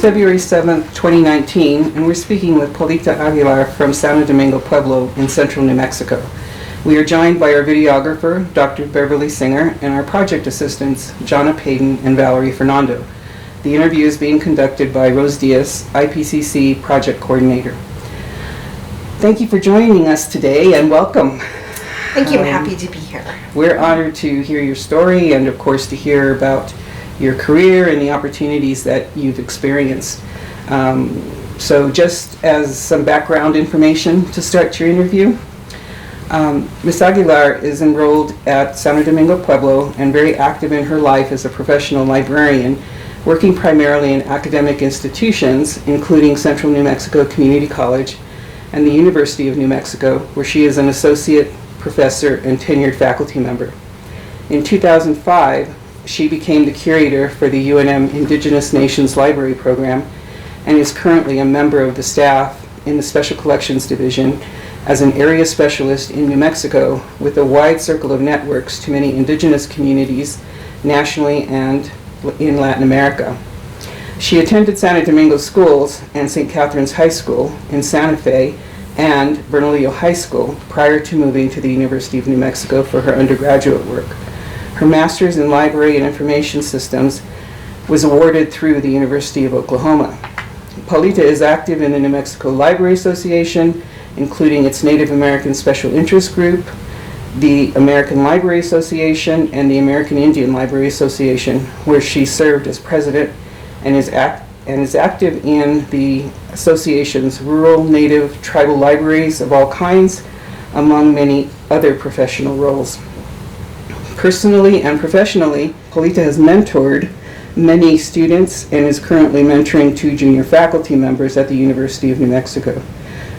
February 7th, 2019, and we're speaking with Paulita Aguilar from Santo Domingo, Pueblo in central New Mexico. We are joined by our videographer, Dr. Beverly Singer, and our project assistants, Jonna Payton and Valerie Fernando. The interview is being conducted by Rose Diaz, IPCC Project Coordinator. Thank you for joining us today, and welcome. Thank you. I'm happy to be here. We're honored to hear your story and, of course, to hear about your career and the opportunities that you've experienced. So just as some background information to start your interview, Ms. Aguilar is enrolled at Santo Domingo, Pueblo, and very active in her life as a professional librarian, working primarily in academic institutions, including Central New Mexico Community College and the University of New Mexico, where she is an associate professor and tenured faculty member. In 2005, she became the curator for the UNM Indigenous Nations Library Program and is currently a member of the staff in the Special Collections Division as an area specialist in New Mexico with a wide circle of networks to many indigenous communities nationally and in Latin America. She attended Santo Domingo schools and St. Catherine's High School in Santa Fe and Bernalillo High School prior to moving to the University of New Mexico for her undergraduate work. Her master's in library and information systems was awarded through the University of Oklahoma. Paulita is active in the New Mexico Library Association, including its Native American Special Interest Group, the American Library Association, and the American Indian Library Association, where she served as president and is active in the association's rural, native, tribal libraries of all kinds, among many other professional roles. Personally and professionally, Paulita has mentored many students and is currently mentoring 2 junior faculty members at the University of New Mexico.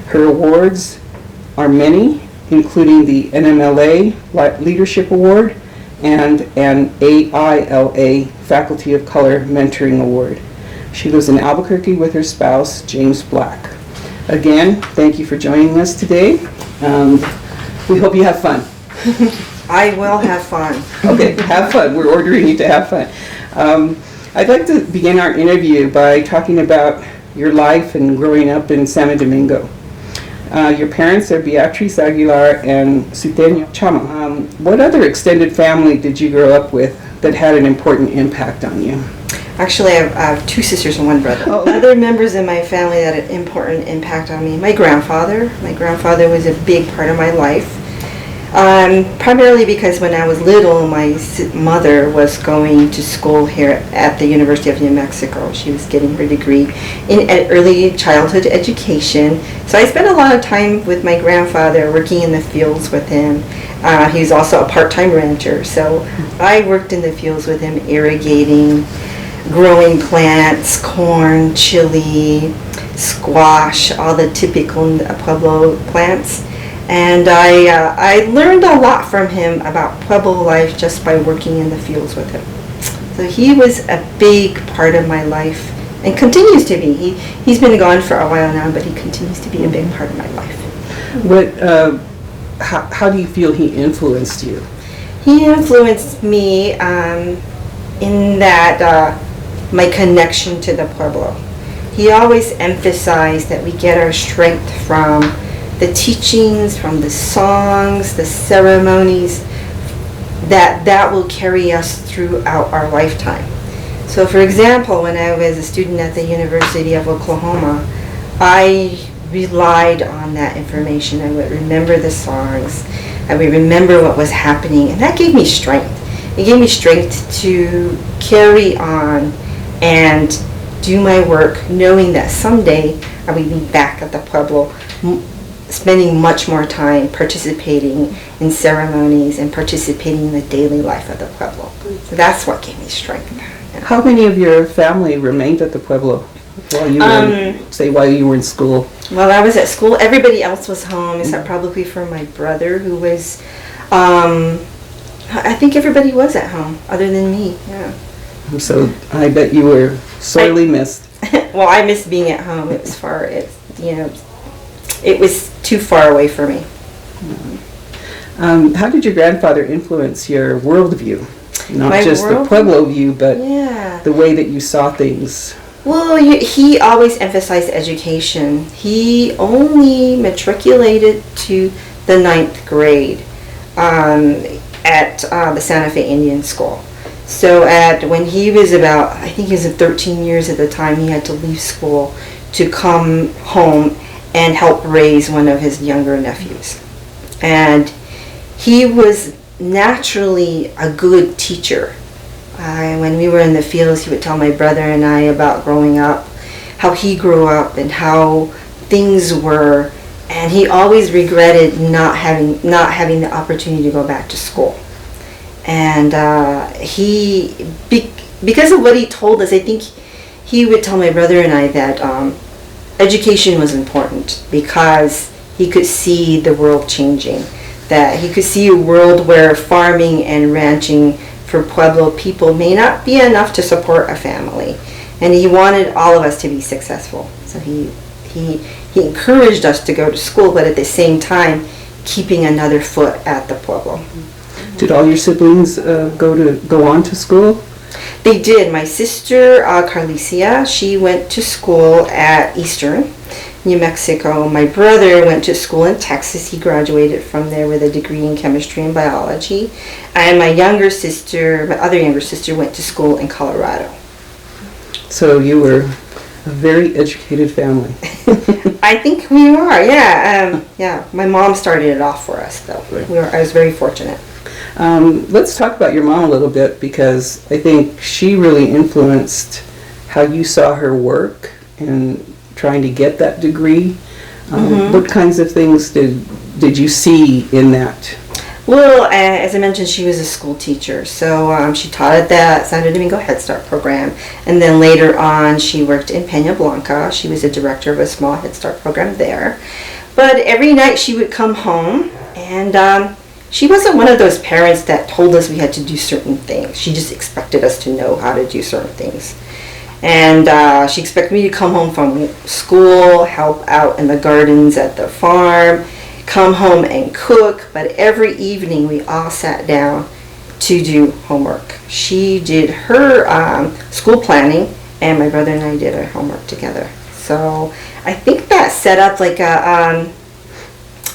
Her awards are many, including the NMLA Leadership Award and an AILA Faculty of Color Mentoring Award. She lives in Albuquerque with her spouse, James Black. Again, thank you for joining us today. We hope you have fun. I will have fun. Okay, have fun. We're ordering you to have fun. I'd like to begin our interview by talking about your life and growing up in Santo Domingo. Your parents are Beatriz Aguilar and Suteño Chama. What other extended family did you grow up with that had an important impact on you? Actually, I have 2 sisters and 1 brother. Other members in my family that had an important impact on me. My grandfather. My grandfather was a big part of my life. Primarily because when I was little, my mother was going to school here at the University of New Mexico. She was getting her degree in early childhood education. So I spent a lot of time with my grandfather working in the fields with him. He was also a part-time rancher. So I worked in the fields with him, irrigating, growing plants, corn, chili, squash, all the typical Pueblo plants. And I learned a lot from him about Pueblo life just by working in the fields with him. So he was a big part of my life and continues to be. He's been gone for a while now, but he continues to be a big part of my life. How do you feel he influenced you? He influenced me in that my connection to the Pueblo. He always emphasized that we get our strength from the teachings, from the songs, the ceremonies, that will carry us throughout our lifetime. So for example, when I was a student at the University of Oklahoma, I relied on that information. I would remember the songs, I would remember what was happening, and that gave me strength. It gave me strength to carry on and do my work, knowing that someday I would be back at the Pueblo, spending much more time participating in ceremonies and participating in the daily life of the Pueblo. So that's what gave me strength. Yeah. How many of your family remained at the Pueblo while you while you were in school? While I was at school, everybody else was home, except probably for my brother, who was, I think everybody was at home, other than me, yeah. So I bet you were sorely missed. Well, I missed being at home. It was far, it was too far away for me. How did your grandfather influence your worldview? Not just the Pueblo view, but the way that you saw things. Well, he always emphasized education. He only matriculated to the 9th grade at the Santa Fe Indian School. So when he was about, I think he was 13 years at the time, he had to leave school to come home and help raise one of his younger nephews. And he was naturally a good teacher. When we were in the fields, he would tell my brother and I about growing up, how he grew up and how things were, and he always regretted not having the opportunity to go back to school. And because of what he told us, I think he would tell my brother and I that education was important because he could see the world changing, that he could see a world where farming and ranching for Pueblo people may not be enough to support a family, and he wanted all of us to be successful. So he encouraged us to go to school, but at the same time keeping another foot at the Pueblo. Did all your siblings go on to school? They did. My sister Carlicia, she went to school at Eastern, New Mexico. My brother went to school in Texas. He graduated from there with a degree in chemistry and biology. And my other younger sister, went to school in Colorado. So you were a very educated family. I think we are, yeah. Yeah, my mom started it off for us, though. Right. I was very fortunate. Let's talk about your mom a little bit, because I think she really influenced how you saw her work and trying to get that degree. What kinds of things did you see in that? Well, as I mentioned, she was a school teacher, so she taught at that Santo Domingo Head Start program, and then later on she worked in Peña Blanca. She was a director of a small Head Start program there. But every night she would come home, and she wasn't one of those parents that told us we had to do certain things. She just expected us to know how to do certain things. And she expected me to come home from school, help out in the gardens at the farm, come home and cook, but every evening we all sat down to do homework. She did her school planning, and my brother and I did our homework together. So I think that set up like a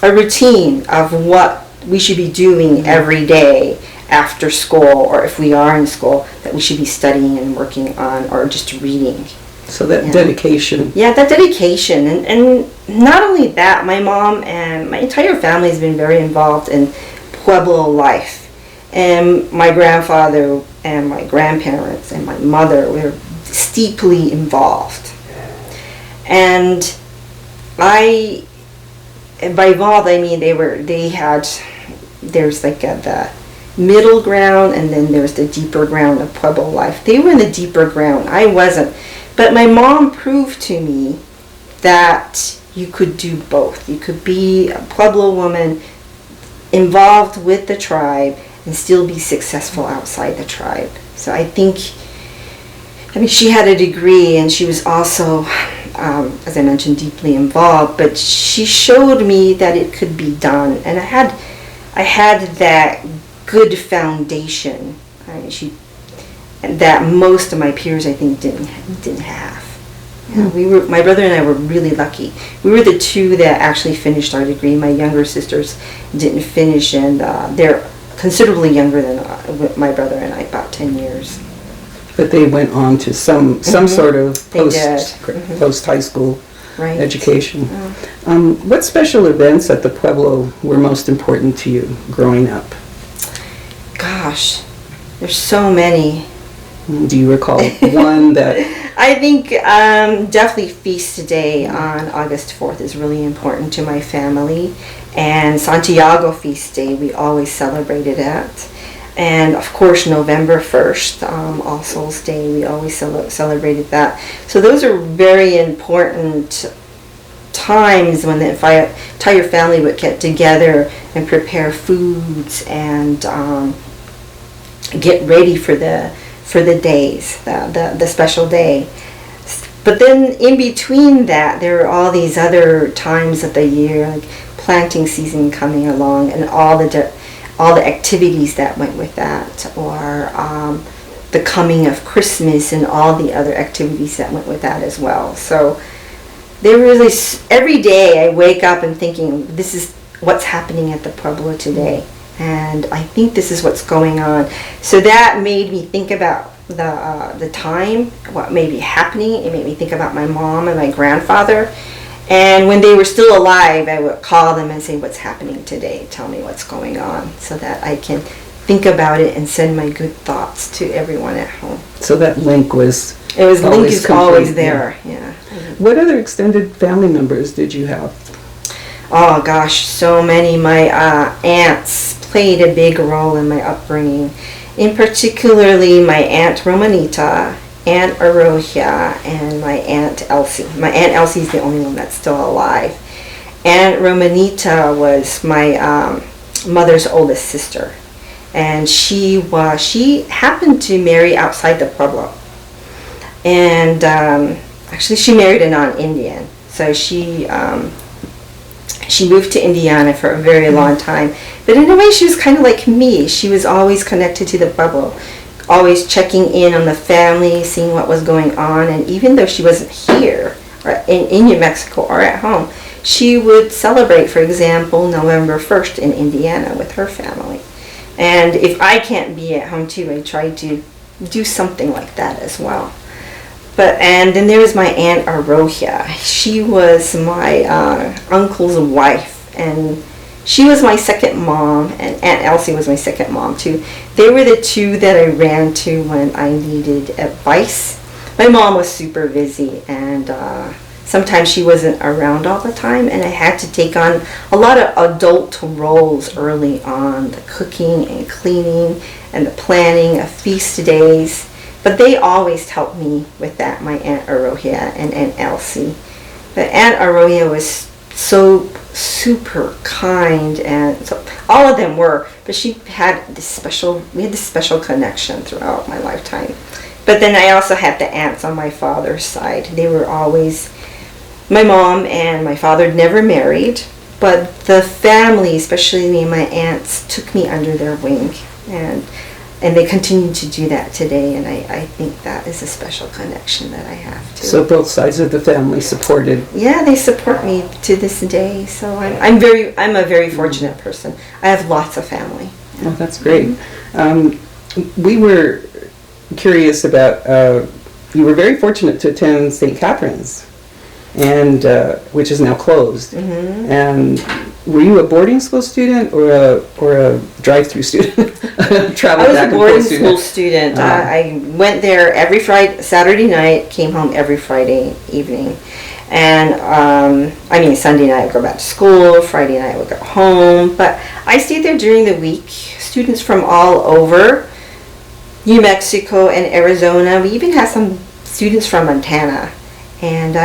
routine of what we should be doing every day after school, or if we are in school, that we should be studying and working on, or just reading. So that dedication. Yeah, that dedication. And not only that, my mom and my entire family has been very involved in Pueblo life. And my grandfather and my grandparents and my mother were steeply involved. And by involved, I mean there's like the middle ground, and then there's the deeper ground of Pueblo life. They were in the deeper ground. I wasn't. But my mom proved to me that you could do both. You could be a Pueblo woman involved with the tribe and still be successful outside the tribe. So I mean, she had a degree, and she was also, as I mentioned, deeply involved, but she showed me that it could be done. And I had that good foundation. That most of my peers, I think, didn't have. My brother and I were really lucky. We were the two that actually finished our degree. My younger sisters didn't finish, and they're considerably younger than my brother and I, about 10 years. But they went on to some sort of post high school education. What special events at the Pueblo were most important to you growing up? Gosh, there's so many. Do you recall one that... I think definitely Feast Day on August 4th is really important to my family. And Santiago Feast Day, we always celebrated at. And of course, November 1st, All Souls Day, we always celebrated that. So those are very important times when the entire family would get together and prepare foods and get ready for the days, the special day. But then in between that, there are all these other times of the year, like planting season coming along, and all the activities that went with that, or the coming of Christmas and all the other activities that went with that as well. So there really, every day I wake up and thinking, this is what's happening at the Pueblo today. And I think this is what's going on. So that made me think about the time, what may be happening. It made me think about my mom and my grandfather. And when they were still alive, I would call them and say, what's happening today? Tell me what's going on, so that I can think about it and send my good thoughts to everyone at home. So that link was link is always there. Yeah. What other extended family members did you have? Oh gosh, so many. My aunts played a big role in my upbringing. In particularly my Aunt Romanita, Aunt Arohia, and my Aunt Elsie. My Aunt Elsie is the only one that's still alive. Aunt Romanita was my mother's oldest sister. And she happened to marry outside the Pueblo. And actually she married a non-Indian. So she moved to Indiana for a very long time. But in a way she was kind of like me. She was always connected to the Pueblo, always checking in on the family, seeing what was going on. And even though she wasn't here or in New Mexico or at home, she would celebrate, for example, November 1st in Indiana with her family. And if I can't be at home too, I try to do something like that as well. And then there was my Aunt Arohia. She was my uncle's wife, and she was my second mom, and Aunt Elsie was my second mom too. They were the two that I ran to when I needed advice. My mom was super busy, and sometimes she wasn't around all the time, and I had to take on a lot of adult roles early on, the cooking and cleaning and the planning of feast days. But they always helped me with that, my Aunt Arohia and Aunt Elsie. But Aunt Arohia was so super kind, and so all of them were, but we had this special connection throughout my lifetime. But then I also had the aunts on my father's side. They were always, my mom and my father never married, but the family, especially me and my aunts, took me under their wing, and they continue to do that today, and I think that is a special connection that I have too. So both sides of the family supported. Yeah, they support me to this day. So I'm a very fortunate person. I have lots of family. Oh, that's great. We were curious about. You were very fortunate to attend St. Catherine's, and which is now closed. Mm-hmm. And were you a boarding school student or a drive-through student? I was a boarding school student. I went there every Saturday night, came home every Friday evening. And Sunday night I would go back to school, Friday night I would go home. But I stayed there during the week. Students from all over New Mexico and Arizona. We even had some students from Montana. And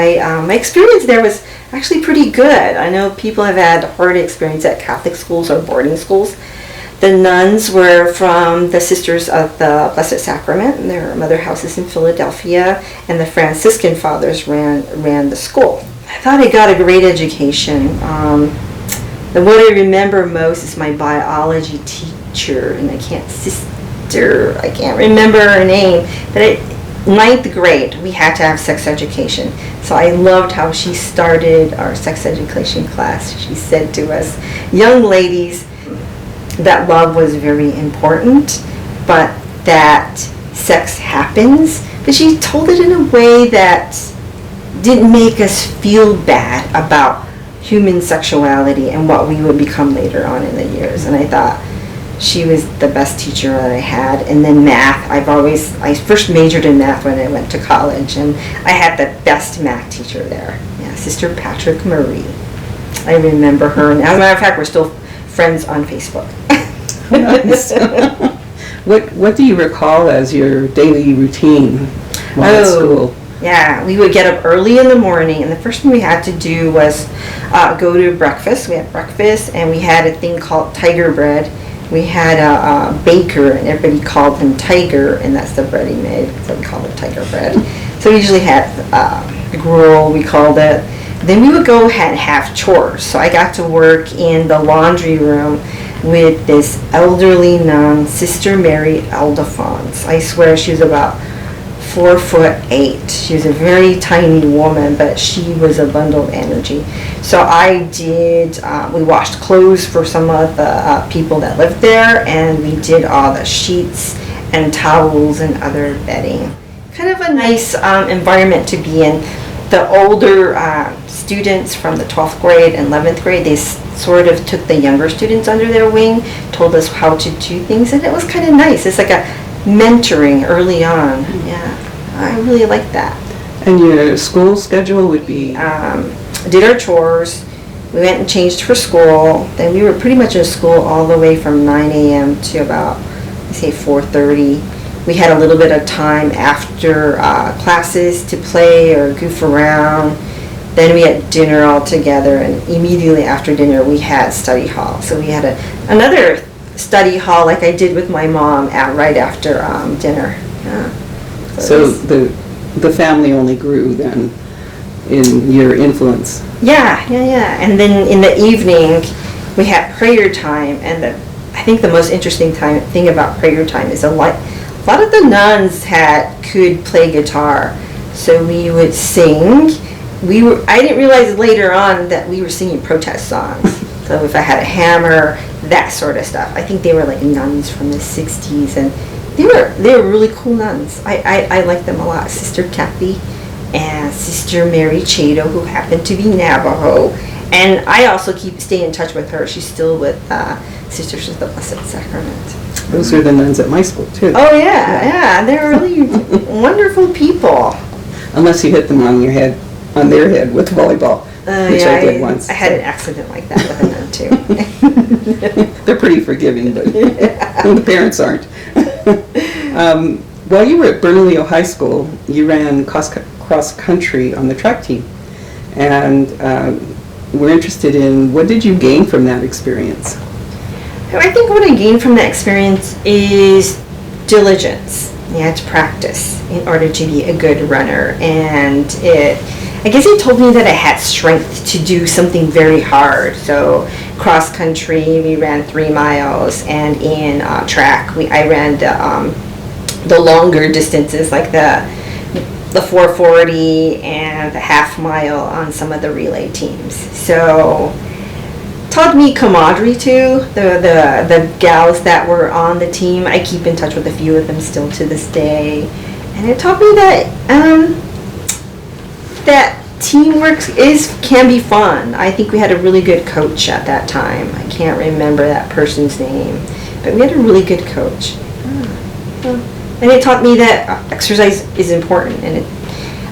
my experience there was actually pretty good. I know people have had hard experience at Catholic schools or boarding schools. The nuns were from the Sisters of the Blessed Sacrament, and their mother houses in Philadelphia, and the Franciscan fathers ran the school. I thought I got a great education. And what I remember most is my biology teacher, and I can't remember her name, but ninth grade, we had to have sex education. So I loved how she started our sex education class. She said to us, young ladies, that love was very important, but that sex happens. But she told it in a way that didn't make us feel bad about human sexuality and what we would become later on in the years. And I thought she was the best teacher that I had. And then math, I first majored in math when I went to college, and I had the best math teacher there. Yeah, Sister Patrick Marie. I remember her, and as a matter of fact, we're still friends on Facebook. Nice. What do you recall as your daily routine while at school? Yeah, we would get up early in the morning, and the first thing we had to do was go to breakfast. We had breakfast, and we had a thing called tiger bread. We had a baker, and everybody called him Tiger, and that's the bread he made, so we called it tiger bread. So we usually had gruel, we called it. Then we would go and have chores. So I got to work in the laundry room. with this elderly nun, Sister Mary Aldefonse. I swear she was about 4'8". She was a very tiny woman, but she was a bundle of energy. So we washed clothes for some of the people that lived there, and we did all the sheets and towels and other bedding. Kind of a nice environment to be in. The older students from the 12th grade and 11th grade, they sort of took the younger students under their wing, told us how to do things, and it was kind of nice. It's like a mentoring early on. Yeah, I really like that. And your school schedule would be? Did our chores. We went and changed for school. Then we were pretty much in school all the way from 9 a.m. to about, say, 4:30. We had a little bit of time after classes to play or goof around. Then we had dinner all together, and immediately after dinner we had study hall. So we had another study hall like I did with my mom right after dinner. Yeah. So the family only grew then in your influence. Yeah. And then in the evening we had prayer time, and I think the most interesting thing about prayer time is a lot of the nuns could play guitar, so we would sing. I didn't realize later on that we were singing protest songs. So if I had a hammer, that sort of stuff. I think they were like nuns from the 60s, and they were really cool nuns. I liked them a lot. Sister Kathy and Sister Mary Chato, who happened to be Navajo. And I also stay in touch with her. She's still with Sisters of the Blessed Sacrament. Those are the nuns at my school too. Oh yeah. They're really wonderful people. Unless you hit them on their head with volleyball, which I did once. I had an accident like that with a nun too. They're pretty forgiving, but the parents aren't. While you were at Bernalillo High School, you ran cross country on the track team, and we're interested in what did you gain from that experience? I think what I gained from that experience is diligence. You had to practice in order to be a good runner, and I guess it told me that I had strength to do something very hard. So cross country, we ran 3 miles, and in track, I ran the longer distances, like the 440 and the half mile on some of the relay teams. So taught me camaraderie too. The gals that were on the team, I keep in touch with a few of them still to this day, and it taught me that teamwork can be fun. I think we had a really good coach at that time. I can't remember that person's name, but we had a really good coach. And it taught me that exercise is important, and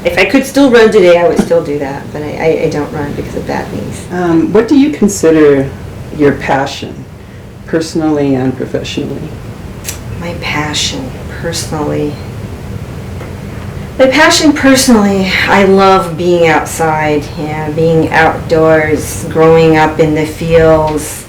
if I could still run today, I would still do that, but I don't run because of bad knees. What do you consider your passion, personally and professionally? My passion personally, I love being outside, being outdoors, growing up in the fields.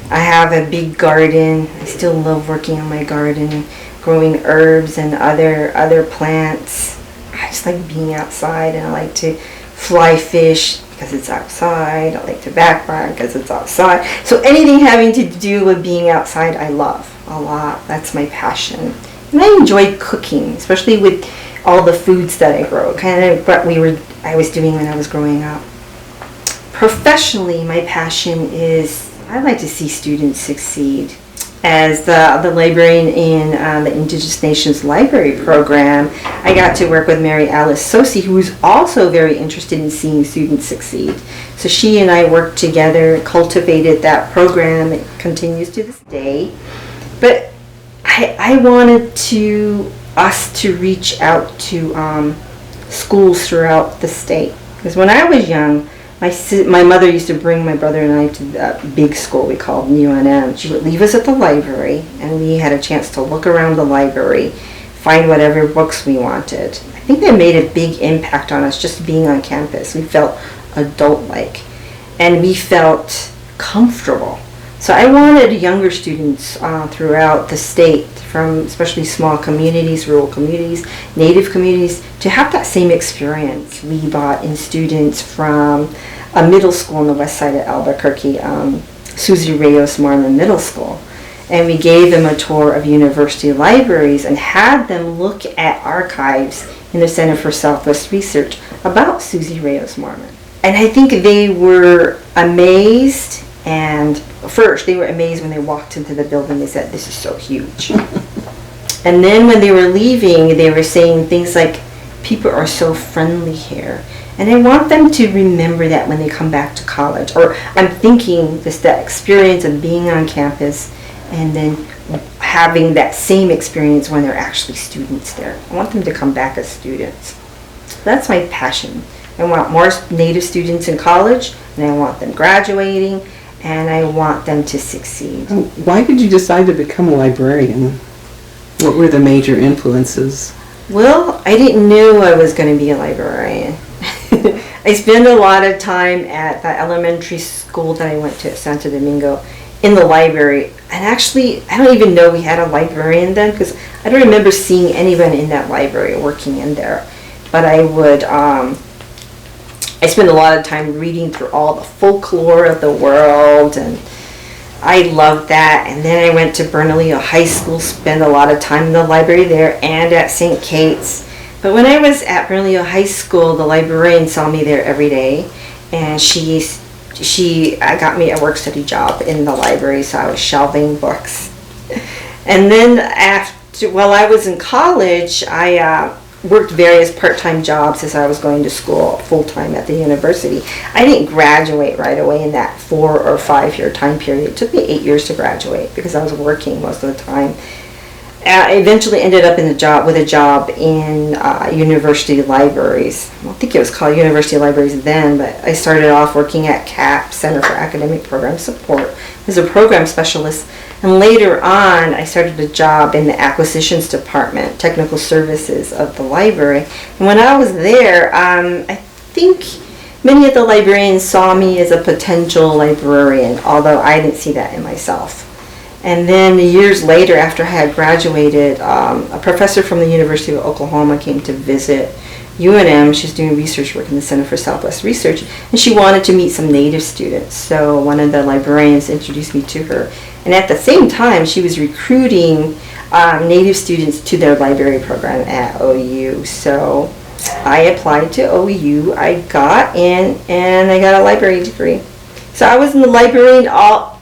I have a big garden. I still love working on my garden, growing herbs and other plants. I just like being outside, and I like to fly fish because it's outside. I like to backride because it's outside. So anything having to do with being outside, I love a lot. That's my passion. And I enjoy cooking, especially with all the foods that I grow. Kind of what I was doing when I was growing up. Professionally, my passion is I like to see students succeed. As the librarian in the Indigenous Nations Library Program, I got to work with Mary Alice Sosi, who was also very interested in seeing students succeed. So she and I worked together, cultivated that program. It continues to this day. But I wanted us to reach out to schools throughout the state. Because when I was young, my mother used to bring my brother and I to that big school we called UNM. She would leave us at the library, and we had a chance to look around the library, find whatever books we wanted. I think that made a big impact on us just being on campus. We felt adult-like, and we felt comfortable. So I wanted younger students throughout the state, from especially small communities, rural communities, native communities, to have that same experience. We brought in students from a middle school on the west side of Albuquerque, Susie Reyes Marmon Middle School. And we gave them a tour of university libraries and had them look at archives in the Center for Southwest Research about Susie Reyes Marmon. And I think they were amazed, and first they were amazed when they walked into the building. They said, "This is so huge." And then when they were leaving, they were saying things like, "People are so friendly here." And I want them to remember that when they come back to college. Or I'm thinking just that experience of being on campus and then having that same experience when they're actually students there. I want them to come back as students. That's my passion. I want more Native students in college, and I want them graduating, and I want them to succeed. Why did you decide to become a librarian? What were the major influences? Well, I didn't know I was going to be a librarian. I spent a lot of time at the elementary school that I went to at Santo Domingo in the library. And actually, I don't even know we had a librarian then, because I don't remember seeing anyone in that library working in there. But I would, I spent a lot of time reading through all the folklore of the world, and I loved that. And then I went to Bernalillo High School, spent a lot of time in the library there and at St. Kate's. But when I was at Bernalillo High School, the librarian saw me there every day, and she got me a work study job in the library, so I was shelving books. And then while I was in college, I worked various part-time jobs as I was going to school full-time at the university. I didn't graduate right away in that 4 or 5 year time period. It took me 8 years to graduate because I was working most of the time. I eventually ended up with a job in university libraries. I don't think it was called university libraries then, but I started off working at CAP, Center for Academic Program Support, as a program specialist. And later on, I started a job in the acquisitions department, technical services of the library. And when I was there, I think many of the librarians saw me as a potential librarian, although I didn't see that in myself. And then years later, after I had graduated, a professor from the University of Oklahoma came to visit UNM. She's doing research work in the Center for Southwest Research, and she wanted to meet some Native students. So one of the librarians introduced me to her. And at the same time, she was recruiting Native students to their library program at OU. So I applied to OU, I got in, and I got a library degree. So I was in the library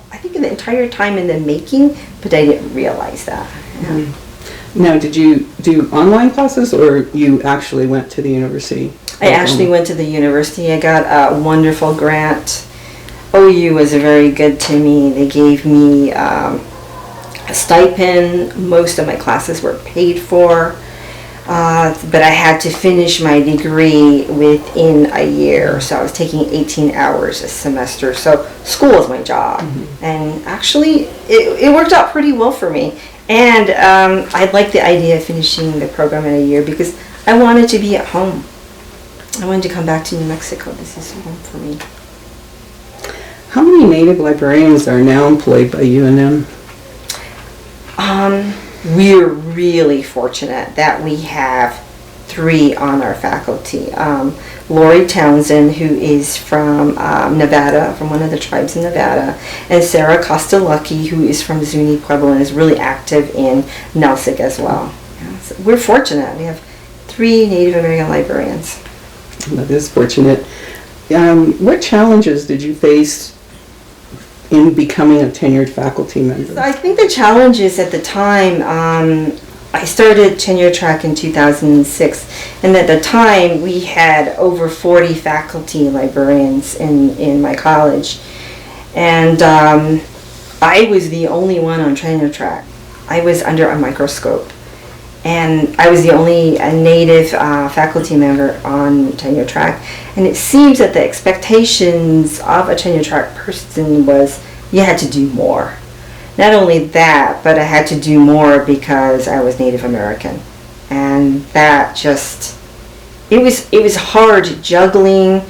I think the entire time in the making, but I didn't realize that. Yeah. Mm-hmm. Now, did you do online classes, or you actually went to the university? I actually went to the university. I got a wonderful grant. OU was very good to me. They gave me a stipend. Most of my classes were paid for. But I had to finish my degree within a year, so I was taking 18 hours a semester. So school was my job, and actually it worked out pretty well for me. And I liked the idea of finishing the program in a year because I wanted to be at home. I wanted to come back to New Mexico. This is home for me. How many Native librarians are now employed by UNM? We're really fortunate that we have 3 on our faculty. Lori Townsend, who is from Nevada, from one of the tribes in Nevada, and Sarah Costa-Lucky, who is from Zuni Pueblo and is really active in NELSIC as well. Yeah, so we're fortunate. We have 3 Native American librarians. That is fortunate. What challenges did you face in becoming a tenured faculty member? So I think the challenges at the time, I started tenure track in 2006, and at the time we had over 40 faculty librarians in my college, and I was the only one on tenure track. I was under a microscope, and I was the only Native faculty member on tenure track. And it seems that the expectations of a tenure track person was you had to do more. Not only that, but I had to do more because I was Native American. And that just, it was hard juggling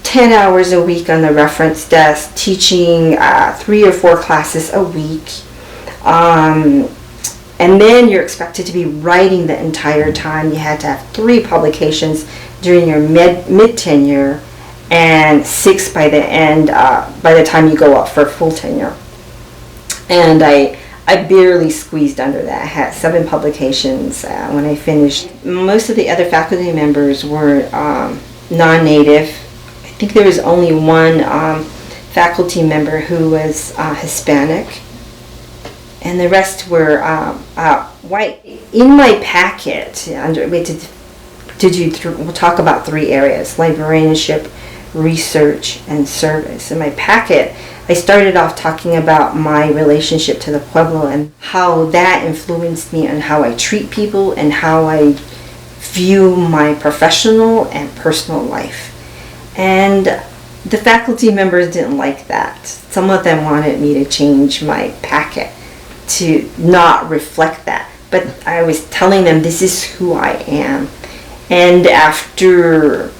10 hours a week on the reference desk, teaching 3 or 4 classes a week. And then you're expected to be writing the entire time. You had to have 3 publications during your mid-tenure, and 6 by the time you go up for full tenure. And I barely squeezed under that. I had 7 publications when I finished. Most of the other faculty members were non-native. I think there was only one faculty member who was Hispanic, and the rest were white. In my packet, we'll talk about 3 areas: librarianship, research, and service. In my packet, I started off talking about my relationship to the Pueblo and how that influenced me on how I treat people and how I view my professional and personal life. And the faculty members didn't like that. Some of them wanted me to change my packet to not reflect that. But I was telling them this is who I am. And after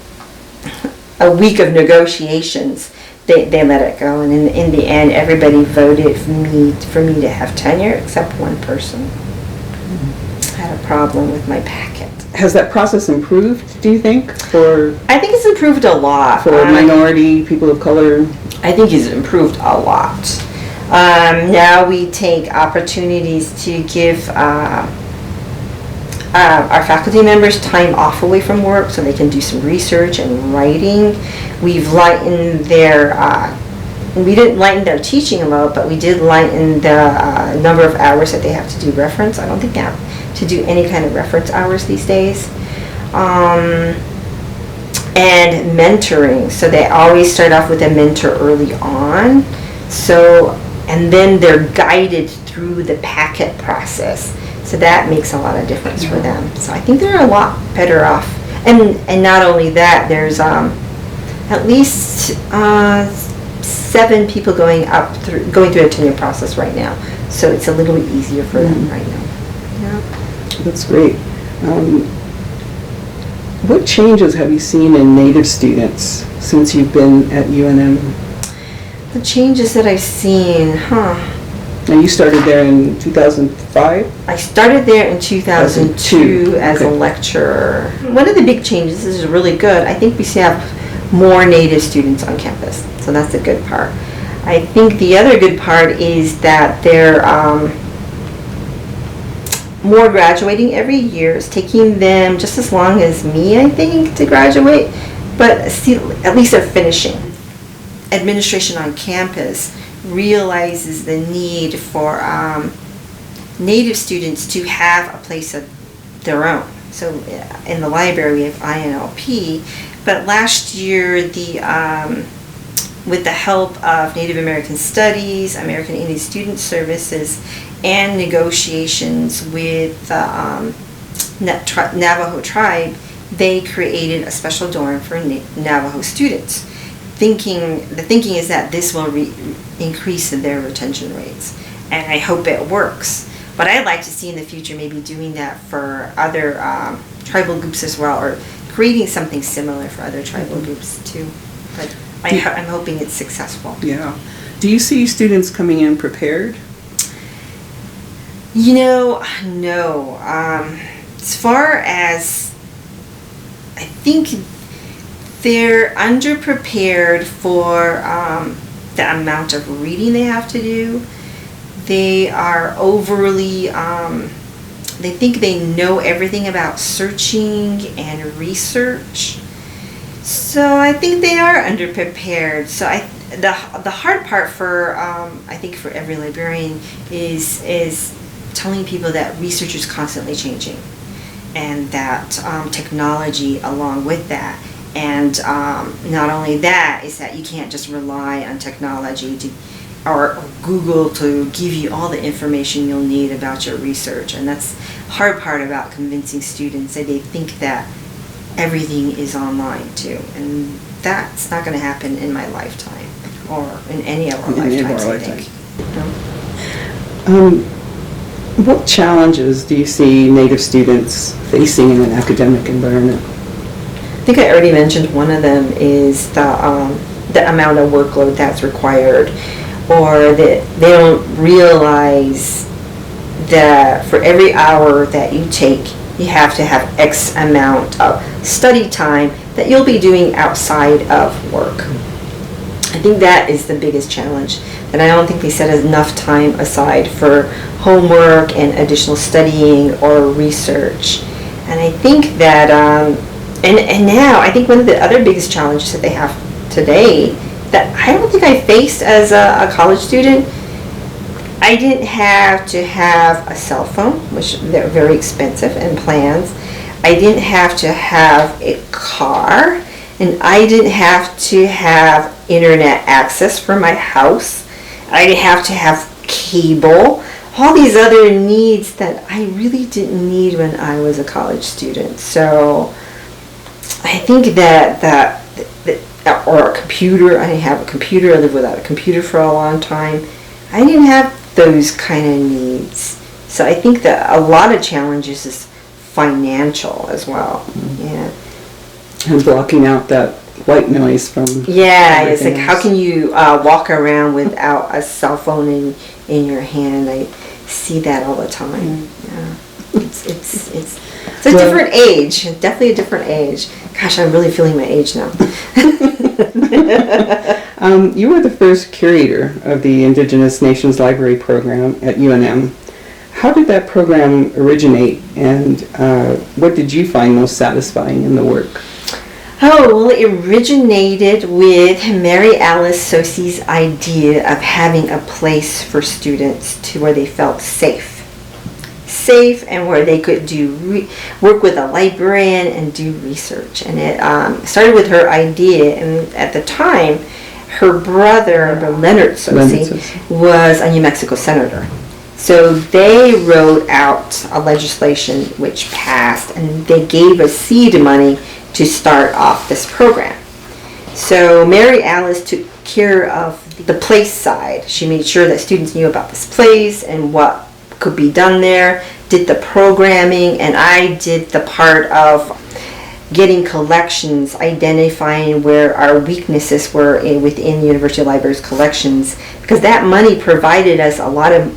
a week of negotiations, they let it go. And in the end, everybody voted for me to have tenure except one person. I had a problem with my packet. Has that process improved, do you think, I think it's improved a lot. for minority, people of color? I think it's improved a lot. Now we take opportunities to give our faculty members time off away from work so they can do some research and writing. We've lightened we didn't lighten their teaching load, but we did lighten the number of hours that they have to do reference. I don't think they have to do any kind of reference hours these days. And mentoring. So they always start off with a mentor early on. And then they're guided through the packet process. So that makes a lot of difference for them. So I think they're a lot better off. And not only that, there's at least 7 people going through a tenure process right now. So it's a little bit easier for them right now. Yeah. That's great. What changes have you seen in Native students since you've been at UNM? The changes that I've seen, Now you started there in 2005? I started there in 2002 as a lecturer. One of the big changes, this is really good, I think we have more Native students on campus. So that's a good part. I think the other good part is that they're more graduating every year. It's taking them just as long as me, I think, to graduate, but still, at least they're finishing. Administration on campus realizes the need for Native students to have a place of their own. So in the library we have INLP, but last year with the help of Native American Studies, American Indian Student Services, and negotiations with the Navajo tribe, they created a special dorm for Navajo students. The thinking is that this will increase their retention rates, and I hope it works. But I'd like to see in the future maybe doing that for other tribal groups as well, or creating something similar for other tribal groups too. But I'm hoping it's successful. Yeah. Do you see students coming in prepared? No. As far as, I think they're underprepared for the amount of reading they have to do. They are overly, they think they know everything about searching and research. So I think they are underprepared. So the hard part for, I think for every librarian is telling people that research is constantly changing, and that technology along with that. And not only that, is that you can't just rely on technology or Google to give you all the information you'll need about your research. And that's the hard part about convincing students, that they think that everything is online too. And that's not going to happen in my lifetime, or in any of our lifetimes, I think. What challenges do you see Native students facing in an academic environment? I think I already mentioned one of them is the amount of workload that's required, or that they don't realize that for every hour that you take, you have to have X amount of study time that you'll be doing outside of work. I think that is the biggest challenge, that I don't think they set enough time aside for homework and additional studying or research. And I think that, and now I think one of the other biggest challenges that they have today that I don't think I faced as a college student, I didn't have to have a cell phone, which they're very expensive, and plans. I didn't have to have a car, and I didn't have to have internet access for my house. I didn't have to have cable. All these other needs that I really didn't need when I was a college student. So I think that or a computer. I didn't have a computer. I lived without a computer for a long time. I didn't have those kind of needs. So I think that a lot of challenges is financial as well. Mm-hmm. Yeah. And blocking out that white noise from it's like else. How can you walk around without a cell phone in your hand? I see that all the time. Yeah. It's a different age, definitely a different age. Gosh, I'm really feeling my age now. You were the first curator of the Indigenous Nations Library program at UNM. How did that program originate, and what did you find most satisfying in the work? Oh, well, it originated with Mary Alice Sosie's idea of having a place for students to where they felt safe, and where they could do work with a librarian and do research. And it started with her idea, and at the time, her brother, Leonard Sosie, was a New Mexico senator. So they wrote out a legislation which passed, and they gave us seed money to start off this program. So Mary Alice took care of the place side. She made sure that students knew about this place and what could be done there, did the programming, and I did the part of getting collections, identifying where our weaknesses were within University Library's collections, because that money provided us a lot of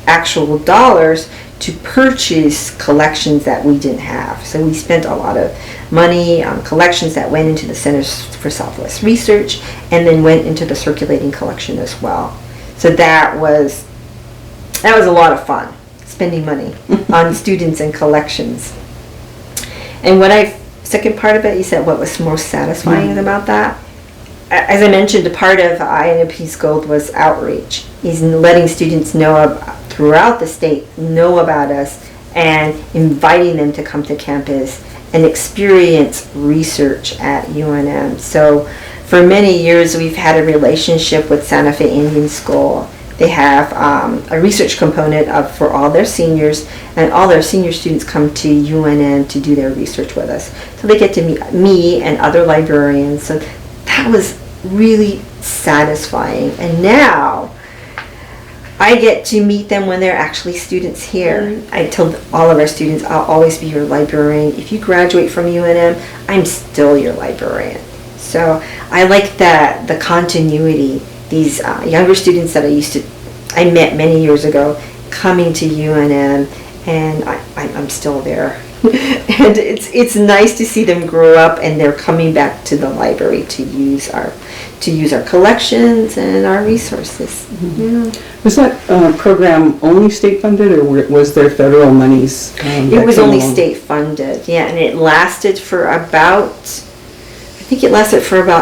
actual dollars to purchase collections that we didn't have. So we spent a lot of money on collections that went into the Centers for Southwest Research and then went into the circulating collection as well. So that was a lot of fun, spending money on students and collections. And second part of it, you said what was most satisfying about that? As I mentioned, a part of INLP's goal was outreach. Is letting students know throughout the state know about us and inviting them to come to campus and experience research at UNM. So for many years we've had a relationship with Santa Fe Indian School. They have a research component for all their seniors, and all their senior students come to UNM to do their research with us. So they get to meet me and other librarians. So that was really satisfying. And now I get to meet them when they're actually students here. I told all of our students, I'll always be your librarian. If you graduate from UNM, I'm still your librarian. So I like the continuity. These younger students that I met many years ago coming to UNM, and I'm still there. And it's nice to see them grow up, and they're coming back to the library to use our collections and our resources. Mm-hmm. Yeah. Was that program only state funded, or was there federal monies? It was only state funded, yeah, and it lasted for about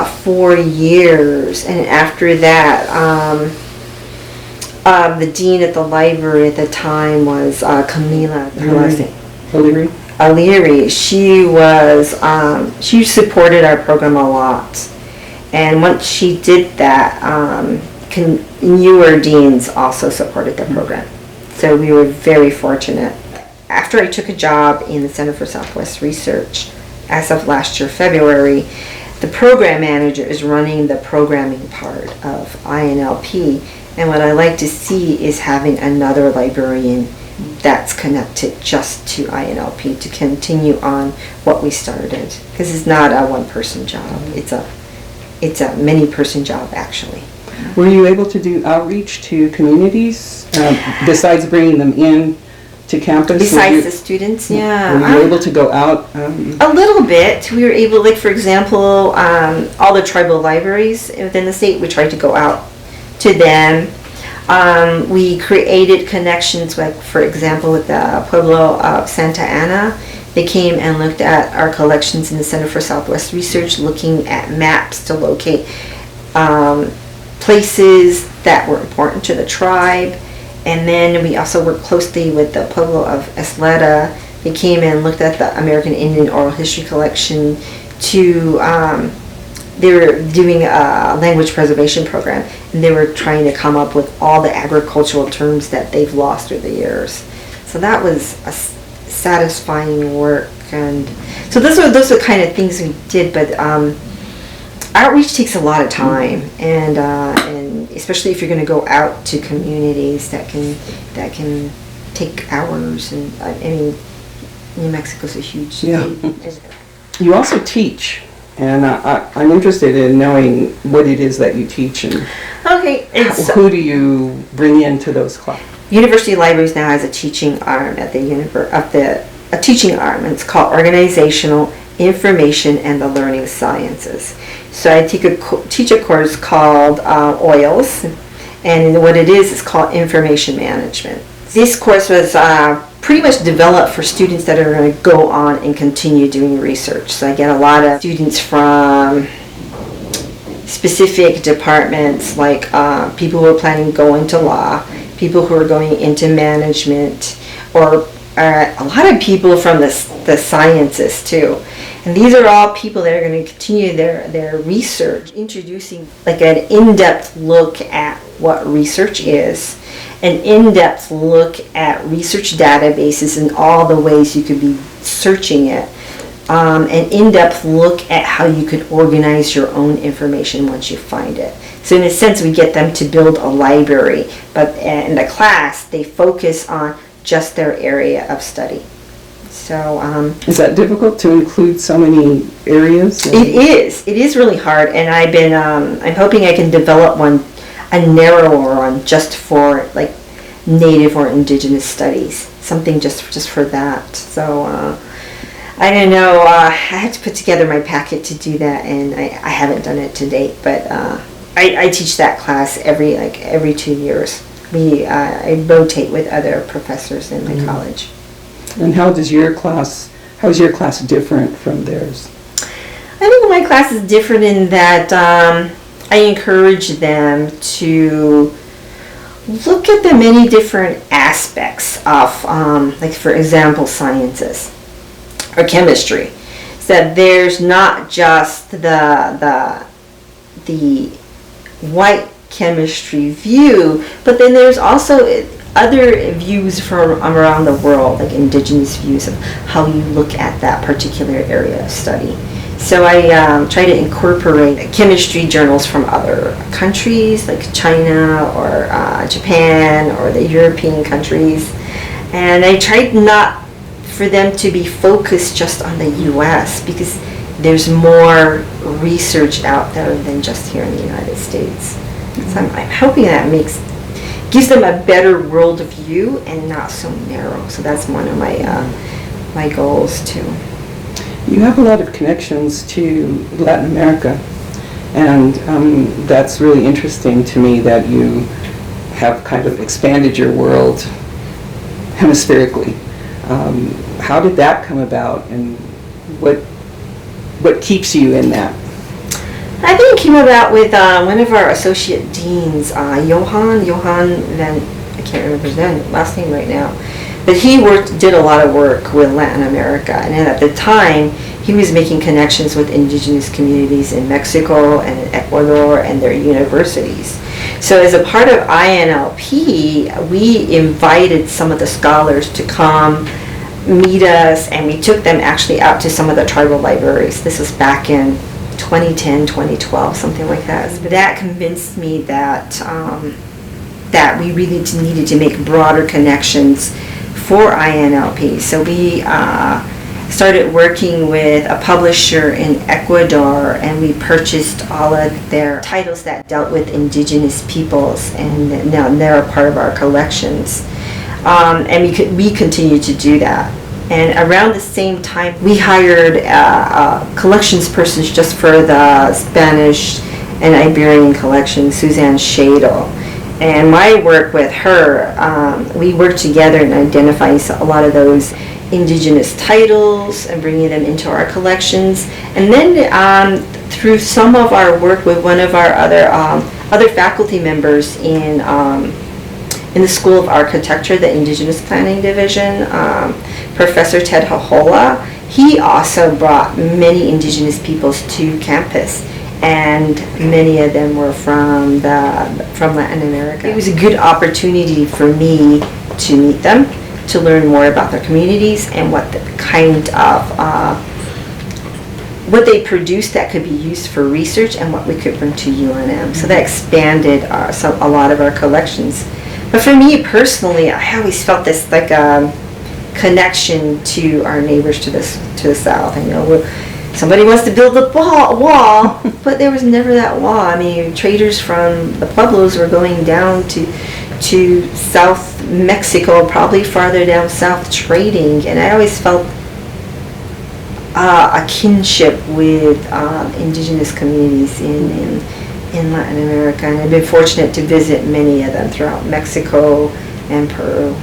4 years, and after that, the dean at the library at the time was Camila. Her last name. O'Leary. She supported our program a lot, and once she did that, newer deans also supported the program. So we were very fortunate. After I took a job in the Center for Southwest Research, as of last year, February, the program manager is running the programming part of INLP, and what I like to see is having another librarian that's connected just to INLP to continue on what we started, because it's not a one-person job. It's a many-person job, actually. Were you able to do outreach to communities besides bringing them in to campus? Besides the students, yeah. Were you able to go out? A little bit. We were able, like, for example, all the tribal libraries within the state, we tried to go out to them. We created connections, like, for example, with the Pueblo of Santa Ana. They came and looked at our collections in the Center for Southwest Research, looking at maps to locate places that were important to the tribe. And then we also worked closely with the Pueblo of Isleta. They came and looked at the American Indian Oral History Collection to, they were doing a language preservation program, and they were trying to come up with all the agricultural terms that they've lost through the years. So that was a satisfying work. And so those are the kind of things we did, but outreach takes a lot of time, and especially if you're going to go out to communities, that can take hours. And I mean, New Mexico's a huge state. You also teach, and I'm interested in knowing what it is that you teach, and who do you bring into those classes? University Libraries now has a teaching arm at a teaching arm, and it's called Organizational Information and the Learning Sciences. So I teach a course called Oils, and what it is called Information Management. This course was pretty much developed for students that are going to go on and continue doing research. So I get a lot of students from specific departments, like people who are planning to go into law, people who are going into management, or a lot of people from the sciences too. And these are all people that are going to continue their research, introducing like an in-depth look at what research is, an in-depth look at research databases and all the ways you could be searching it, an in-depth look at how you could organize your own information once you find it. So in a sense, we get them to build a library, but in the class, they focus on just their area of study. So is that difficult to include so many areas? It is really hard, and I'm hoping I can develop a narrower one just for like Native or Indigenous studies, something just for that. So I don't know, I had to put together my packet to do that, and I haven't done it to date, but I teach that class every 2 years. I rotate with other professors in my college. And how is your class different from theirs? I think my class is different in that I encourage them to look at the many different aspects of, like for example, sciences or chemistry. So that there's not just the white chemistry view, but then there's also other views from around the world, like indigenous views of how you look at that particular area of study. So I try to incorporate chemistry journals from other countries, like China or Japan or the European countries, and I tried not for them to be focused just on the U.S. because there's more research out there than just here in the United States. So I'm hoping that gives them a better world view and not so narrow. So that's one of my goals too. You have a lot of connections to Latin America, and that's really interesting to me that you have kind of expanded your world hemispherically. How did that come about, and what keeps you in that? I think it came about with one of our associate deans, Johan Van, I can't remember his last name right now, but he did a lot of work with Latin America, and at the time he was making connections with indigenous communities in Mexico and in Ecuador and their universities. So as a part of INLP, we invited some of the scholars to come meet us, and we took them actually out to some of the tribal libraries. This was back in 2010, 2012, something like that. But that convinced me that that we really needed to make broader connections for INLP. So we started working with a publisher in Ecuador, and we purchased all of their titles that dealt with indigenous peoples, and now they're a part of our collections. And we continue to do that. And around the same time, we hired collections persons just for the Spanish and Iberian collection, Suzanne Shadle. And my work with her, we worked together in identifying a lot of those indigenous titles and bringing them into our collections. And then through some of our work with one of our other faculty members in the School of Architecture, the Indigenous Planning Division, Professor Ted Hahola, he also brought many indigenous peoples to campus. And many of them were from Latin America. It was a good opportunity for me to meet them, to learn more about their communities and what the kind of what they produced that could be used for research and what we could bring to UNM. So that expanded a lot of our collections. But for me personally, I always felt this like a connection to our neighbors to the south. And, you know, somebody wants to build a wall, but there was never that wall. I mean, traders from the Pueblos were going down to South Mexico, probably farther down south, trading. And I always felt a kinship with indigenous communities in Latin America. And I've been fortunate to visit many of them throughout Mexico and Peru.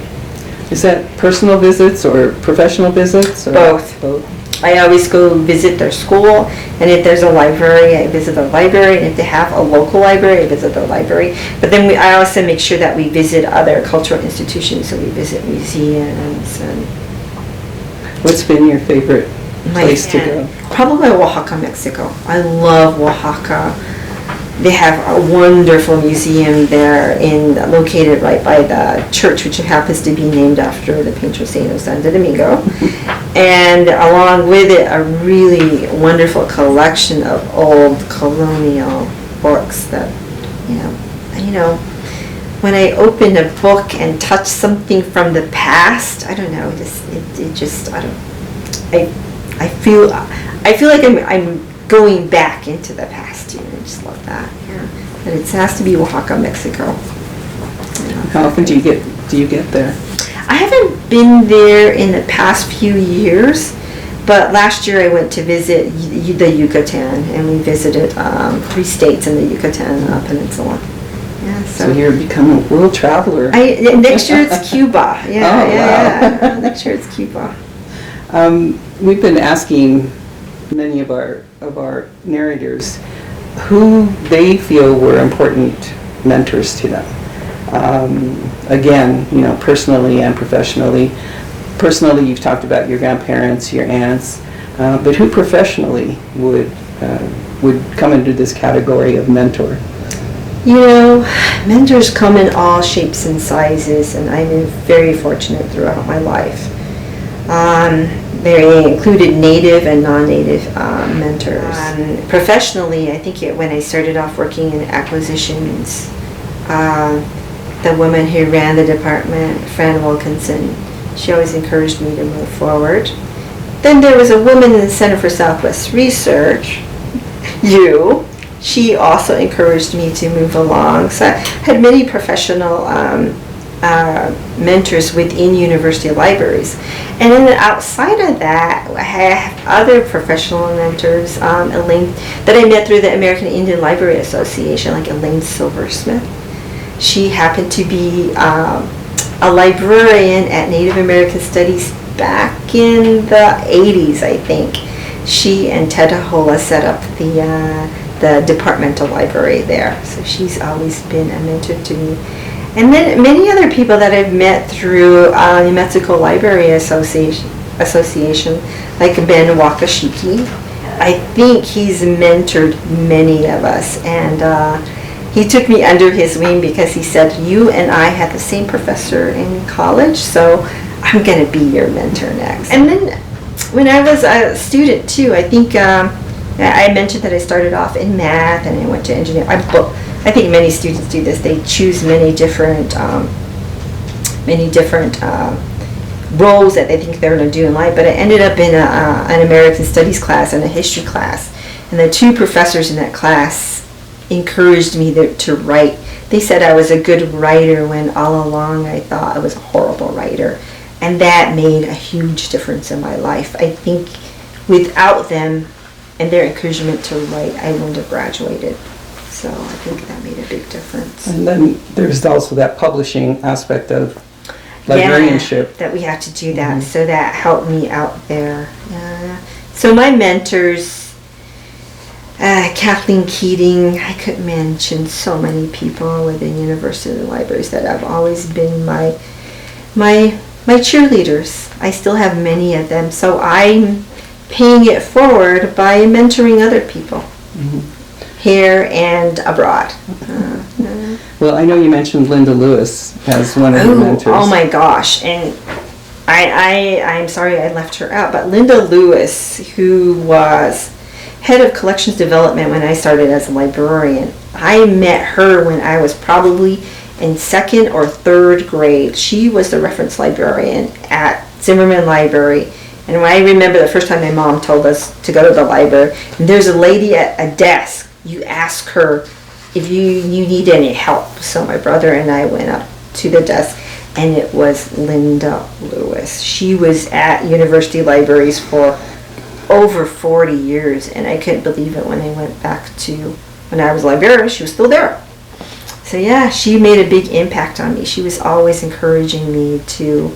Is that personal visits or professional visits? Or Both. I always go visit their school, and if there's a library, I visit the library, and if they have a local library, I visit the library. But then I also make sure that we visit other cultural institutions, so we visit museums. And what's been your favorite place to go? Probably Oaxaca, Mexico. I love Oaxaca. They have a wonderful museum there, located right by the church, which happens to be named after the painter Saint Santo Domingo. And along with it, a really wonderful collection of old colonial books that, you know, when I open a book and touch something from the past, I don't know, I feel like I'm going back into the past. I just love that. Yeah, but it has to be Oaxaca, Mexico. How often do you get there? I haven't been there in the past few years, but last year I went to visit the Yucatan, and we visited 3 states in the Yucatan Peninsula. Yeah, so you're becoming a world traveler. Next year it's Cuba. Yeah, wow. Next year it's Cuba. We've been asking many of our narrators who they feel were important mentors to them. Again, personally and professionally. Personally, you've talked about your grandparents, your aunts, but who professionally would come into this category of mentor? Mentors come in all shapes and sizes, and I've been very fortunate throughout my life. They included native and non-native mentors. Professionally, I think when I started off working in acquisitions, the woman who ran the department, Fran Wilkinson, she always encouraged me to move forward. Then there was a woman in the Center for Southwest Research, she also encouraged me to move along. So I had many professional mentors within university libraries. And then outside of that, I have other professional mentors, that I met through the American Indian Library Association, like Elaine Silversmith. She happened to be a librarian at Native American Studies back in the 80s, I think. She and Ted Hahola set up the departmental library there. So she's always been a mentor to me. And then many other people that I've met through New Mexico Library Association, like Ben Wakashiki. I think he's mentored many of us, and he took me under his wing because he said, you and I had the same professor in college, so I'm going to be your mentor next. And then when I was a student too, I think I mentioned that I started off in math and I went to engineering. I think many students do this. They choose many different roles that they think they're going to do in life. But I ended up in an American Studies class and a history class. And the 2 professors in that class encouraged me to write. They said I was a good writer when all along I thought I was a horrible writer. And that made a huge difference in my life. I think without them and their encouragement to write, I wouldn't have graduated. So I think that made a big difference. And then there's also that publishing aspect of librarianship. Yeah, that we had to do that. So that helped me out there. So my mentors, Kathleen Keating, I could mention so many people within university libraries that have always been my cheerleaders. I still have many of them. So I'm paying it forward by mentoring other people here and abroad. Well, I know you mentioned Linda Lewis as one of your mentors. Oh my gosh. And I'm sorry I left her out, but Linda Lewis, who was head of collections development when I started as a librarian, I met her when I was probably in 2nd or 3rd grade. She was the reference librarian at Zimmerman Library. And I remember the first time my mom told us to go to the library, and there's a lady at a desk. You ask her if you need any help. So my brother and I went up to the desk, and it was Linda Lewis. She was at university libraries for over 40 years, and I couldn't believe it when I went back to when I was a librarian. She was still there. So yeah, she made a big impact on me. She was always encouraging me to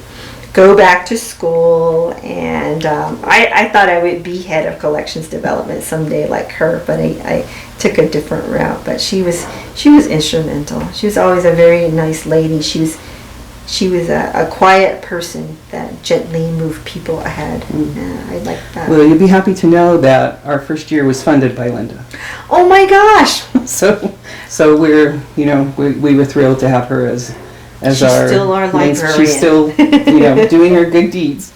go back to school, and I thought I would be head of collections development someday like her, but I took a different route. But she was instrumental. She was always a very nice lady. She was a quiet person that gently moved people ahead. I like that. Well, you'll be happy to know that our first year was funded by Linda. Oh my gosh! So we were thrilled to have her as She's our still our librarian. She's still doing her good deeds.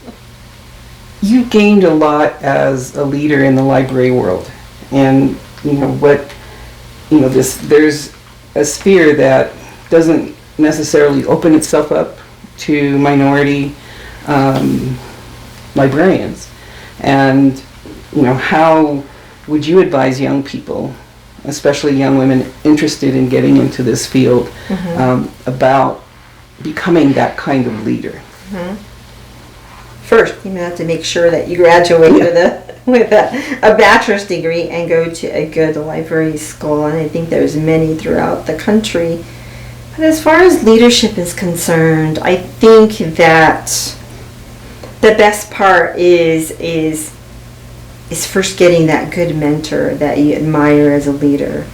You gained a lot as a leader in the library world, and there's a sphere that doesn't necessarily open itself up to minority librarians. And how would you advise young people, especially young women interested in getting into this field, about becoming that kind of leader? First, you have to make sure that you graduate with a bachelor's degree and go to a good library school, and I think there's many throughout the country. But as far as leadership is concerned, I think that the best part is first getting that good mentor that you admire as a leader.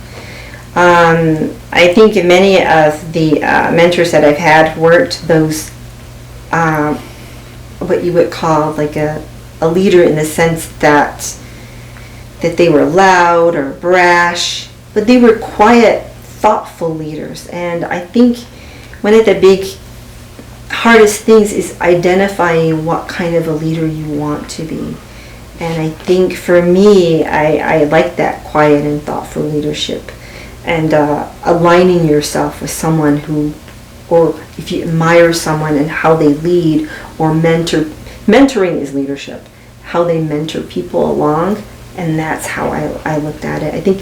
I think many of the mentors that I've had weren't those what you would call like a leader in the sense that they were loud or brash, but they were quiet, thoughtful leaders. And I think one of the big hardest things is identifying what kind of a leader you want to be. And I think for me, I like that quiet and thoughtful leadership, and aligning yourself with someone who, or if you admire someone and how they lead or mentoring is leadership, how they mentor people along, and that's how I looked at it. I think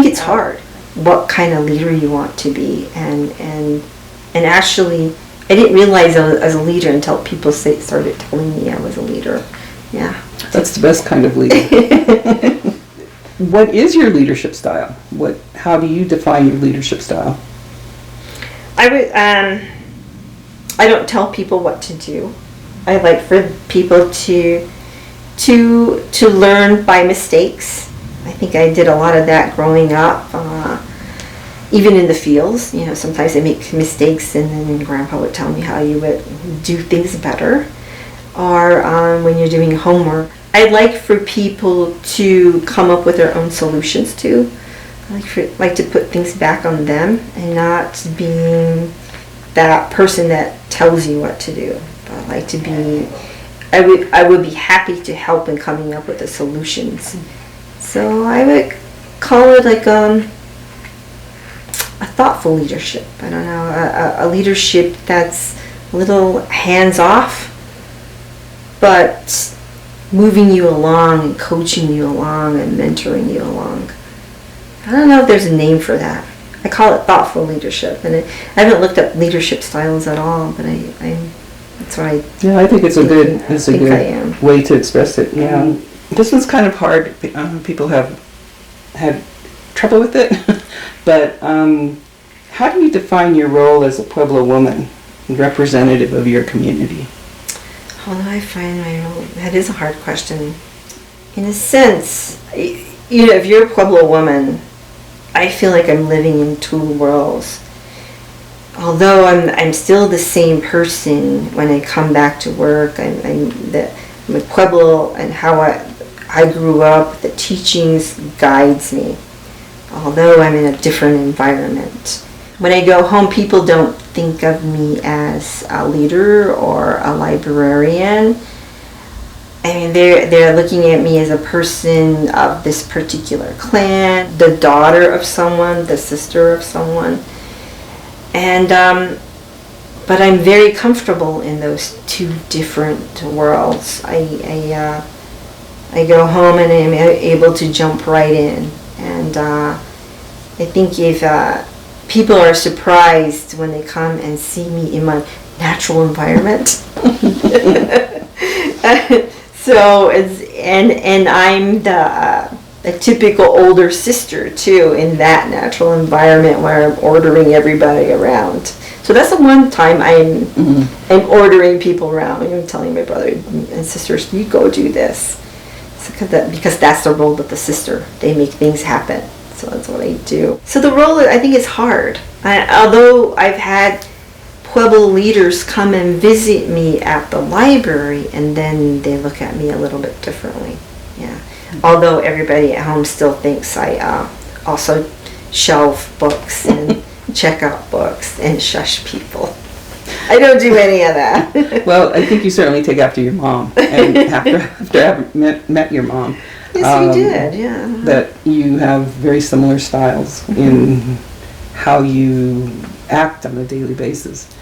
it's hard what kind of leader you want to be, and actually I didn't realize I was as a leader until people started telling me I was a leader. Yeah, that's the best kind of leader. What is your leadership style? How do you define your leadership style? I don't tell people what to do. I like for people to learn by mistakes. I think I did a lot of that growing up, even in the fields. Sometimes I make mistakes, and then Grandpa would tell me how you would do things better. Or when you're doing homework, I'd like for people to come up with their own solutions too. I like to put things back on them and not being that person that tells you what to do. But I like to be. I would be happy to help in coming up with the solutions. So I would call it like a thoughtful leadership. I don't know, a leadership that's a little hands off, but moving you along and coaching you along and mentoring you along. I don't know if there's a name for that. I call it thoughtful leadership, and I haven't looked up leadership styles at all, but that's what I. Yeah, I think it's a good way to express it. Yeah, this one's kind of hard. People have had trouble with it, but how do you define your role as a Pueblo woman, representative of your community? How do I find my role? That is a hard question. In a sense, if you're a Pueblo woman, I feel like I'm living in two worlds. Although I'm still the same person when I come back to work. I'm a Pueblo, and how I grew up, the teachings guides me. Although I'm in a different environment. When I go home, people don't think of me as a leader or a librarian. I mean, they're looking at me as a person of this particular clan, the daughter of someone, the sister of someone. And but I'm very comfortable in those two different worlds. I go home and I'm able to jump right in. And I think if people are surprised when they come and see me in my natural environment. So and I'm the typical older sister too in that natural environment where I'm ordering everybody around. So that's the one time I'm ordering people around. I'm telling my brother and sisters, you go do this. Because that's the role of the sister. They make things happen. So that's what I do. So the role, I think, is hard. Although I've had Pueblo leaders come and visit me at the library, and then they look at me a little bit differently. Yeah. Although everybody at home still thinks I also shelve books and check out books and shush people. I don't do any of that. Well, I think you certainly take after your mom, and after having met your mom. Yes, we did, yeah. That you have very similar styles in how you act on a daily basis,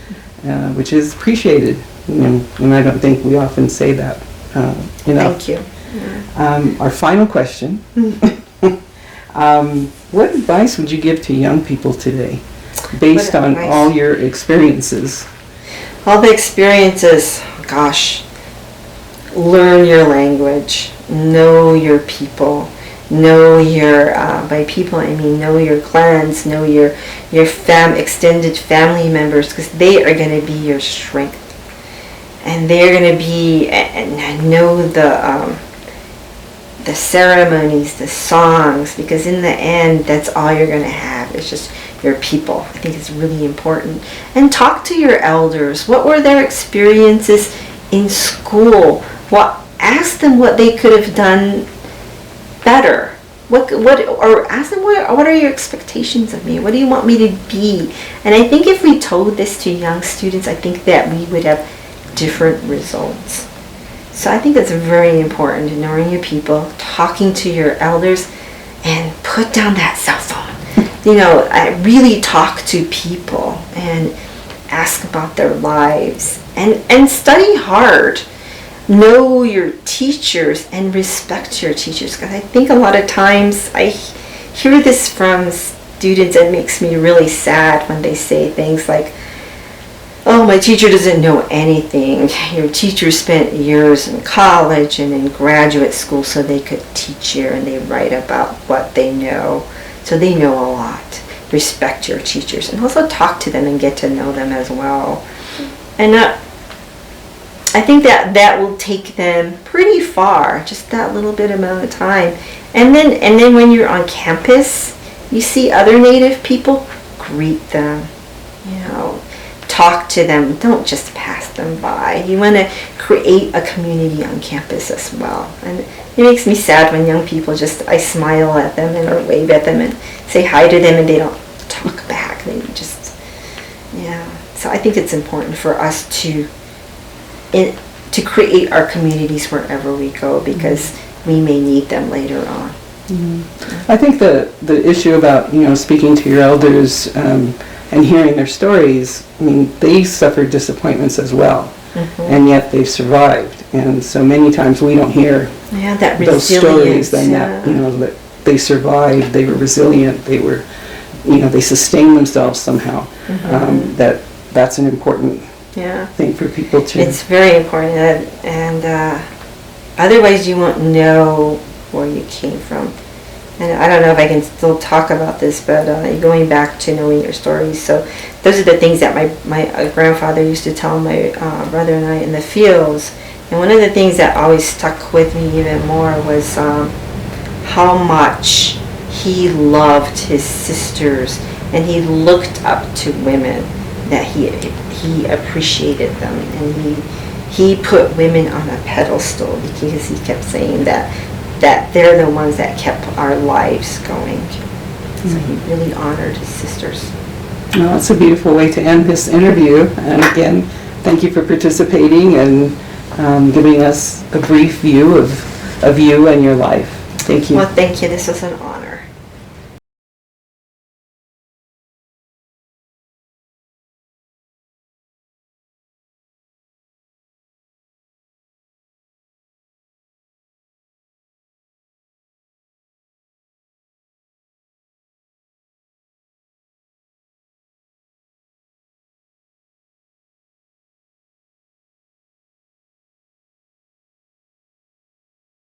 which is appreciated. And I don't think we often say that enough. Thank you. Yeah. Our final question. What advice would you give to young people today, based on all your experiences? All the experiences, gosh, learn your language, know your people, know your, by people I mean know your clans, know your extended family members, because they are going to be your strength. And they're going to be, and know the ceremonies, the songs, because in the end, that's all you're going to have. It's just your people. I think it's really important. And talk to your elders. What were their experiences in school? Ask them what they could have done better. Or ask them what are your expectations of me? What do you want me to be? And I think if we told this to young students, I think that we would have different results. So I think that's very important, knowing your people, talking to your elders, and put down that cell phone. I really talk to people and ask about their lives, and study hard. Know your teachers and respect your teachers, because I think a lot of times I hear this from students, and it makes me really sad when they say things like, oh, my teacher doesn't know anything. Your teacher spent years in college and in graduate school so they could teach you, and they write about what they know. So they know a lot. Respect your teachers, and also talk to them and get to know them as well. And I think that will take them pretty far, just that little bit amount of time. And then when you're on campus, you see other Native people, greet them. Talk to them. Don't just pass them by. You want to create a community on campus as well. And it makes me sad when young people I smile at them or wave at them and say hi to them, and they don't talk back. They just, So I think it's important for us to create our communities wherever we go, because we may need them later on. Mm-hmm. I think the issue about speaking to your elders and hearing their stories, I mean, they suffered disappointments as well, and yet they've survived. And so many times we don't hear that those stories, then they survived, they were resilient, they were, they sustained themselves somehow. That's an important thing for people to... It's very important, and otherwise you won't know where you came from. And I don't know if I can still talk about this, but going back to knowing your stories. So those are the things that my grandfather used to tell my brother and I in the fields. And one of the things that always stuck with me even more was how much he loved his sisters, and he looked up to women, that he appreciated them, and he put women on a pedestal because he kept saying that they're the ones that kept our lives going. So he really honored his sisters. Well, it's a beautiful way to end this interview. And again, thank you for participating and giving us a brief view of you and your life. Thank you. Well, thank you. This was an honor.